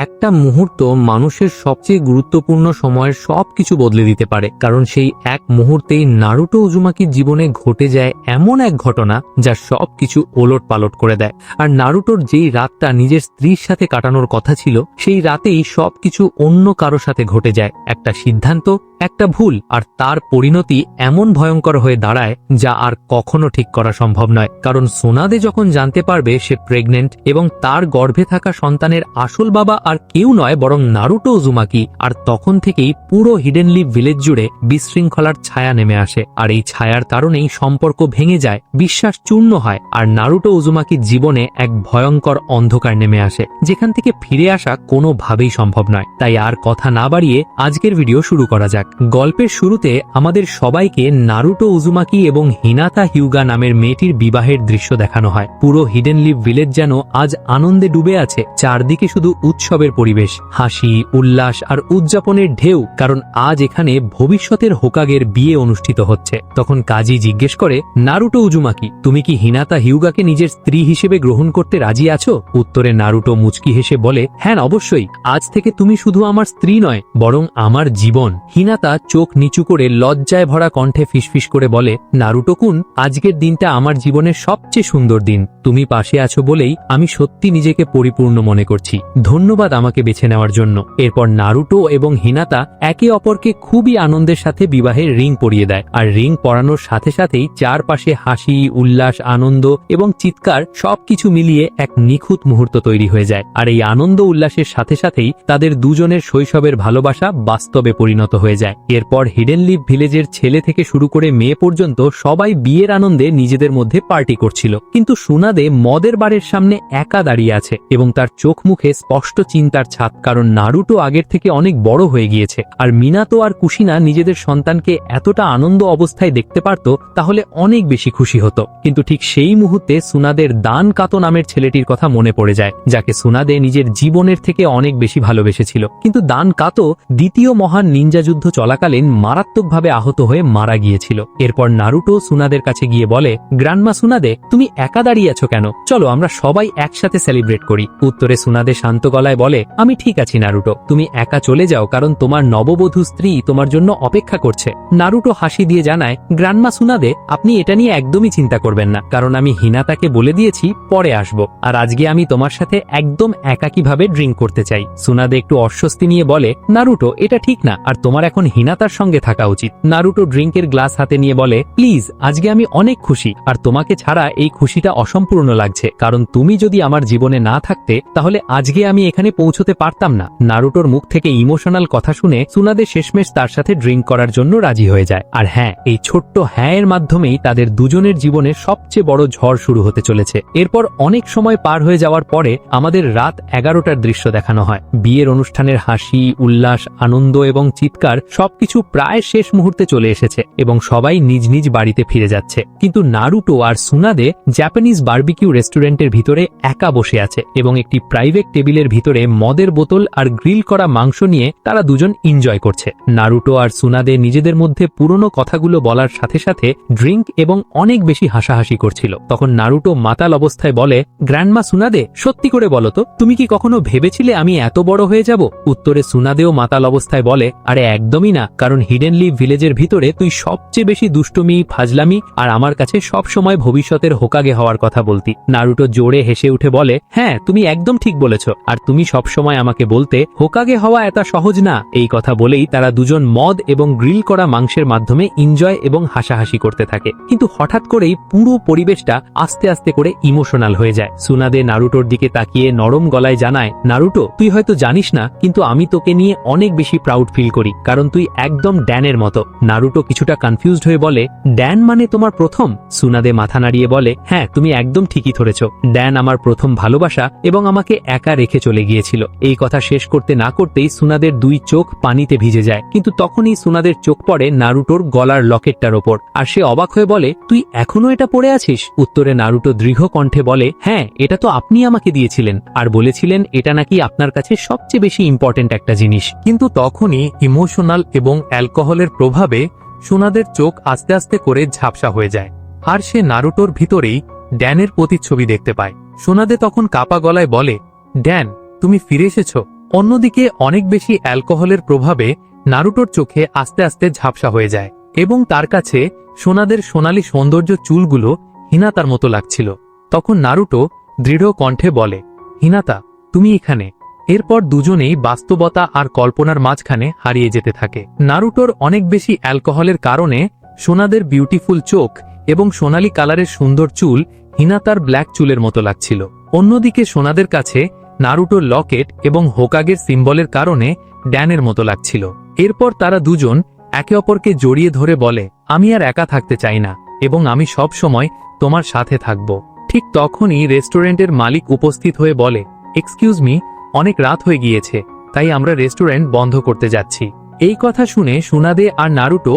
একটা মুহূর্ত মানুষের সবচেয়ে গুরুত্বপূর্ণ সময়ের সবকিছু বদলে দিতে পারে, কারণ সেই এক মুহূর্তেই নারুটো উজুমাকির জীবনে ঘটে যায় এমন এক ঘটনা যা সবকিছু ওলট পালট করে দেয়। আর নারুটোর যেই রাতটা নিজের স্ত্রীর সাথে কাটানোর কথা ছিল, সেই রাতেই সবকিছু অন্য কারো সাথে ঘটে যায়। একটা সিদ্ধান্ত, একটা ভুল, আর তার পরিণতি এমন ভয়ঙ্কর হয়ে দাঁড়ায় যা আর কখনো ঠিক করা সম্ভব নয়। কারণ সোনাদে যখন জানতে পারবে সে প্রেগনেন্ট এবং তার গর্ভে থাকা সন্তানের আসল বাবা আর কেউ নয় বরং নারুটো উজুমাকি, আর তখন থেকেই পুরো হিডেন লিভ ভিলেজ জুড়ে বিশৃঙ্খলার ছায়া নেমে আসে। আর এই ছায়ার কারণেই সম্পর্ক ভেঙে যায়, বিশ্বাস চূর্ণ হয়, আর নারুটো উজুমাকির জীবনে এক ভয়ঙ্কর অন্ধকার নেমে আসে, যেখান থেকে ফিরে আসা কোনোভাবেই সম্ভব নয়। তাই আর কথা না বাড়িয়ে আজকের ভিডিও শুরু করা যাক। গল্পের শুরুতে আমাদের সবাইকে নারুটো উজুমাকি এবং হিনাতা হিউগা নামের মেয়েটির বিবাহের দৃশ্য দেখানো হয়। পুরো হিডেন লিভ ভিলেজ যেন আজ আনন্দে ডুবে আছে, চারদিকে শুধু উৎসবের পরিবেশ, হাসি, উল্লাস আর উদযাপনের ঢেউ, কারণ আজ এখানে ভবিষ্যতের হোকাগের বিয়ে অনুষ্ঠিত হচ্ছে। তখন কাজী জিজ্ঞেস করে, নারুটো উজুমাকি, তুমি কি হিনাতা হিউগাকে নিজের স্ত্রী হিসেবে গ্রহণ করতে রাজি আছো? উত্তরে নারুটো মুচকি হেসে বলে, হ্যাঁ অবশ্যই, আজ থেকে তুমি শুধু আমার স্ত্রী নয় বরং আমার জীবন। হিনাতা চোখ নিচু করে লজ্জায় ভরা কণ্ঠে ফিসফিস করে বলে, নারুটো-কুন, আজকের দিনটা আমার জীবনের সবচেয়ে সুন্দর দিন। তুমি পাশে আছো বলেই আমি সত্যি নিজেকে পরিপূর্ণ মনে করছি। ধন্যবাদ আমাকে বেছে নেওয়ার জন্য। এরপর নারুটো এবং হিনাতা একে অপরকে খুবই আনন্দের সাথে বিবাহের রিং পরিয়ে দেয়। আর রিং পরানোর সাথে সাথেই চারপাশে হাসি, উল্লাস, আনন্দ এবং চিৎকার সবকিছু মিলিয়ে এক নিখুঁত মুহূর্ত তৈরি হয়ে যায়। আর এই আনন্দ উল্লাসের সাথে সাথেই তাদের দুজনের শৈশবের ভালোবাসা বাস্তবে পরিণত হয়ে যায়। এরপর হিডেন লিভ ভিলেজের ছেলে থেকে শুরু করে মেয়ে পর্যন্ত সবাই বিয়ের আনন্দে নিজেদের মধ্যে পার্টি করছিল। কিন্তু সুনাদে মদের বারের সামনে একা দাঁড়িয়ে আছে এবং তার চোখ মুখে স্পষ্ট চিন্তার ছাপ, কারণ নারুটো আগের থেকে অনেক বড় হয়ে গিয়েছে। আর মিনাতো আর কুশিনা নিজেদের সন্তানকে এতটা আনন্দ অবস্থায় দেখতে পারত, তাহলে অনেক বেশি খুশি হতো। কিন্তু ঠিক সেই মুহূর্তে সুনাদের দান কাতো নামের ছেলেটির কথা মনে পড়ে যায়, যাকে সুনাদে নিজের জীবনের থেকে অনেক বেশি ভালোবেসেছিল। কিন্তু দান কাতো দ্বিতীয় মহান নিনজা যুদ্ধ চলাকালীন মারাত্মকভাবে আহত হয়ে মারা গিয়েছিল। এরপর নারুটো সুনাদের কাছে গিয়ে বলে, গ্র্যান্ডমা সুনাদে, তুমি একা দাঁড়িয়ে আছো কেন? চলো আমরা সবাই একসাথে সেলিব্রেট করি। উত্তরে সুনাদে শান্ত গলায় বলে, আমি ঠিক আছি নারুটো, তুমি একা চলে যাও, কারণ তোমার নববধূ স্ত্রী তোমার জন্য অপেক্ষা করছে। নারুটো হাসি দিয়ে জানায়, গ্র্যান্ডমা সুনাদে, আপনি এটা নিয়ে একদমই চিন্তা করবেন না, কারণ আমি হিনাতাকে বলে দিয়েছি পরে আসব। আর আজকে আমি তোমার সাথে একদম একাকীভাবে ড্রিঙ্ক করতে চাই। সুনাদে একটু অস্বস্তি নিয়ে বলে, নারুটো, এটা ঠিক না, আর তোমার এখন হিনাতার সঙ্গে থাকা উচিত। নারুটো ড্রিঙ্কের গ্লাস হাতে নিয়ে বলে, প্লিজ, আজকে আমি অনেক খুশি, আর তোমাকে ছাড়া এই খুশিটা অসম্পূর্ণ লাগছে, কারণ তুমি যদি আমার জীবনে না থাকতে তাহলে আজকে আমি এখানে পৌঁছতে পারতাম না। নারুটোর মুখ থেকে ইমোশনাল কথা শুনে সুনাদে শেষমেশ তার সাথে ড্রিঙ্ক করার জন্য রাজি হয়ে যায়। আর হ্যাঁ, এই ছোট্ট হ্যাঁ এর মাধ্যমেই তাদের দুজনের জীবনে সবচেয়ে বড় ঝড় শুরু হতে চলেছে। এরপর অনেক সময় পার হয়ে যাওয়ার পরে আমাদের রাত 11টার দৃশ্য দেখানো হয়। বিয়ের অনুষ্ঠানের হাসি, উল্লাস, আনন্দ এবং চিৎকার সবকিছু প্রায় শেষ মুহূর্তে চলে এসেছে এবং সবাই নিজ নিজ বাড়িতে ফিরে যাচ্ছে। কিন্তু নারুটো আর সুনাদে জাপানিজ বারবিকিউ রেস্টুরেন্টের ভিতরে একা বসে আছে এবং একটি প্রাইভেট টেবিলের ভিতরে মদের বোতল আর গ্রিল করা মাংস নিয়ে তারা দুজন এনজয় করছে। নারুটো আর সুনাদে নিজেদের মধ্যে পুরনো কথাগুলো বলার সাথে সাথে ড্রিঙ্ক এবং অনেক বেশি হাসাহাসি করছিল। তখন নারুটো মাতাল অবস্থায় বলে, গ্র্যান্ডমা সুনাদে, সত্যি করে বলো তো, তুমি কি কখনো ভেবেছিলে আমি এত বড় হয়ে যাব? উত্তরে সুনাদেও মাতাল অবস্থায় বলে, আরে একদমই না, কারণ হিডেন লিভ ভিলেজের ভিতরে তুই সবচেয়ে বেশি দুষ্টুমি, ফাজলামি আর আমার কাছে সব সময় ভবিষ্যতের হোকাগে হওয়ার কথা বলতি। নারুটো জোরে হেসে উঠে বলে, হ্যাঁ তুমি একদম ঠিক বলেছ, আর তুমি সব সময় আমাকে বলতে হোকাগে হওয়া এত সহজ না। এই কথা বলেই তারা দুজন মদ এবং গ্রিল করা মাংসের মাধ্যমে এনজয় এবং হাসাহাসি করতে থাকে। কিন্তু হঠাৎ করেই পুরো পরিবেশটা আস্তে আস্তে করে ইমোশনাল হয়ে যায়। সুনাদে নারুটোর দিকে তাকিয়ে নরম গলায় জানায়, নারুটো, তুই হয়তো জানিস না, কিন্তু আমি তোকে নিয়ে অনেক বেশি প্রাউড ফিল করি, কারণ তুই একদম ড্যানের মতো। নারুটো কিছুটা কনফিউজড হয়ে বলে, ড্যান মানে তোমার প্রথম? সুনাদে মাথা নাড়িয়ে বলে, হ্যাঁ তুমি একদম ঠিকই ধরেছ, ড্যান আমার প্রথম ভালোবাসা এবং আমাকে একা রেখে চলে গিয়েছিল। এই কথা শেষ করতে না করতেই সুনাদের দুই চোখ পানিতে ভিজে যায়। কিন্তু তখনই সুনাদের চোখ পড়ে নারুটোর গলার লকেটটার ওপর, আর সে অবাক হয়ে বলে, তুই এখনো এটা পরে আছিস? উত্তরে নারুটো দৃঢ় কণ্ঠে বলে, হ্যাঁ, এটা তো আপনি আমাকে দিয়েছিলেন, আর বলেছিলেন এটা নাকি আপনার কাছে সবচেয়ে বেশি ইম্পর্টেন্ট একটা জিনিস। কিন্তু তখনই ইমোশনাল এবং অ্যালকোহলের প্রভাবে সুনাদের চোখ আস্তে আস্তে করে ঝাপসা হয়ে যায়, আর সে নারুটোর ভিতরেই ড্যানের প্রতিচ্ছবি দেখতে পায়। সুনাদে তখন কাপা গলায় বলে, ড্যান, তুমি ফিরে এসেছো, অন্যদিকে অনেক বেশি অ্যালকোহলের প্রভাবে নারুটোর চোখে আস্তে আস্তে ঝাপসা হয়ে যায় এবং তার কাছে সোনাদের সোনালী সৌন্দর্য চুলগুলো হিনাতার মতো লাগছিল। তখন নারুটো দৃঢ় কণ্ঠে বলে, হিনাতা, তুমি এখানে। এরপর দুজনেই বাস্তবতা আর কল্পনার মাঝখানে হারিয়ে যেতে থাকে। নারুটোর অনেক বেশি অ্যালকোহলের কারণে সোনাদের বিউটিফুল চোখ এবং সোনালী কালারের সুন্দর চুল হিনাতার ব্ল্যাক চুলের মতো লাগছিল। অন্যদিকে সোনাদের কাছে নারুটোর লকেট এবং হোকাগের সিম্বলের কারণে ড্যানের মতো লাগছিল। এরপর তারা দুজন একে অপরকে জড়িয়ে ধরে বলে, আমি আর একা থাকতে চাই না এবং আমি সব সময় তোমার সাথে থাকব। ঠিক তখনই রেস্টুরেন্টের মালিক উপস্থিত হয়ে বলে, এক্সকিউজ মি, অনেক রাত হয়ে গিয়েছে, তাই আমরা রেস্টুরেন্ট বন্ধ করতে যাচ্ছি। এই কথা শুনে সুনাদে আর নারুটো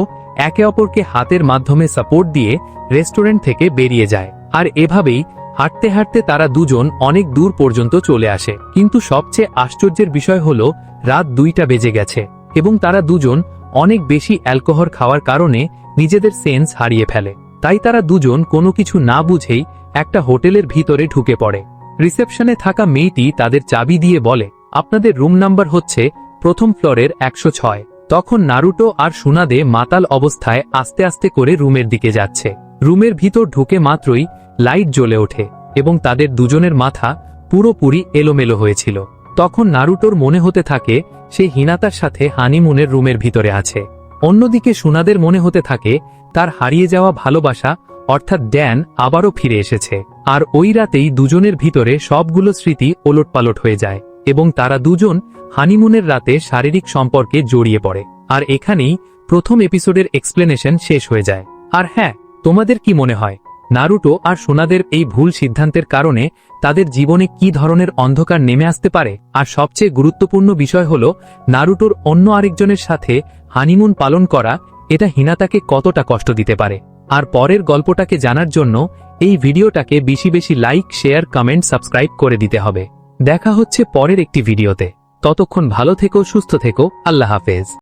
একে অপরকে হাতের মাধ্যমে সাপোর্ট দিয়ে রেস্টুরেন্ট থেকে বেরিয়ে যায়। আর এভাবেই হাঁটতে হাঁটতে তারা দুজন অনেক দূর পর্যন্ত চলে আসে। কিন্তু সবচেয়ে আশ্চর্যের বিষয় হলো রাত 2টা বেজে গেছে এবং তারা দুজন অনেক বেশি অ্যালকোহল খাওয়ার কারণে নিজেদের সেন্স হারিয়ে ফেলে। তাই তারা দুজন কোনো কিছু না বুঝেই একটা হোটেলের ভিতরে ঢুকে পড়ে। রিসেপশনে থাকা মেয়েটি তাদের চাবি দিয়ে বলে, আপনাদের রুম নাম্বার হচ্ছে প্রথম ফ্লোরের 106। তখন নারুটো আর সুনাদে মাতাল অবস্থায় আস্তে আস্তে করে রুমের দিকে যাচ্ছে। রুমের ভিতর ঢুকে মাত্রই লাইট জ্বলে ওঠে এবং তাদের দুজনের মাথা পুরোপুরি এলোমেলো হয়েছিল। তখন নারুটোর মনে হতে থাকে সে হিনাতার সাথে হানিমুনের রুমের ভিতরে আছে। অন্যদিকে সুনাদের মনে হতে থাকে তার হারিয়ে যাওয়া ভালোবাসা অর্থাৎ ড্যান আবারও ফিরে এসেছে। আর ওই রাতেই দুজনের ভিতরে সবগুলো স্মৃতি ওলটপালট হয়ে যায় এবং তারা দুজন হানিমুনের রাতে শারীরিক সম্পর্কে জড়িয়ে পড়ে। আর এখানেই প্রথম এপিসোডের এক্সপ্লেনেশন শেষ হয়ে যায়। আর হ্যাঁ, তোমাদের কি মনে হয় নারুটো আর সোনাদের এই ভুল সিদ্ধান্তের কারণে তাদের জীবনে কি ধরনের অন্ধকার নেমে আসতে পারে? আর সবচেয়ে গুরুত্বপূর্ণ বিষয় হলো নারুটোর অন্য আরেকজনের সাথে হানিমুন পালন করা এটা হিনাতাকে কতটা কষ্ট দিতে পারে। আর পরের গল্পটাকে জানার জন্য এই ভিডিওটাকে বেশি বেশি লাইক, শেয়ার, কমেন্ট, সাবস্ক্রাইব করে দিতে হবে। দেখা হচ্ছে পরের একটি ভিডিওতে। ততক্ষণ ভালো থেকো, সুস্থ থেকো, আল্লাহ হাফেজ।